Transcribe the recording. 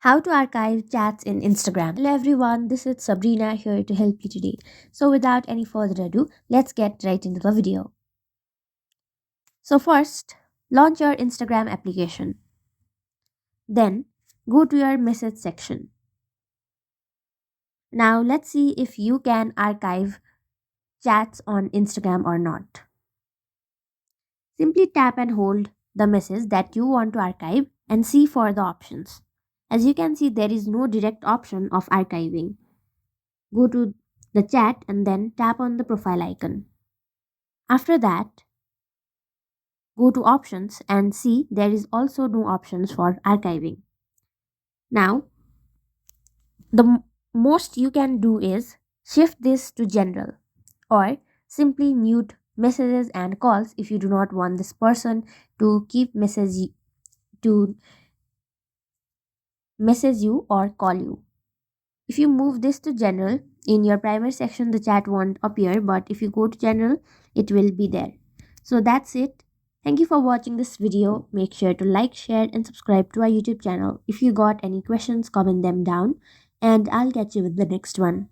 How to archive chats in Instagram. Hello everyone, this is Sabrina here to help you today. So without any further ado, let's get right into the video. So first, launch your Instagram application. Then go to your message section. Now let's see if you can archive chats on Instagram or not. Simply tap and hold the message that you want to archive and see for the options. As you can see, there is no direct option of archiving. Go to the chat and then tap on the profile icon. After that, go to options and see there is also no options for archiving. Now, the most you can do is shift this to general or simply mute messages and calls if you do not want this person to keep to message you or call you. If you move this to general, in your primary section the chat won't appear, but if you go to general, it will be there. So that's it. Thank you for watching this video. Make sure to like, share and subscribe to our YouTube channel. If you got any questions, comment them down and I'll catch you with the next one.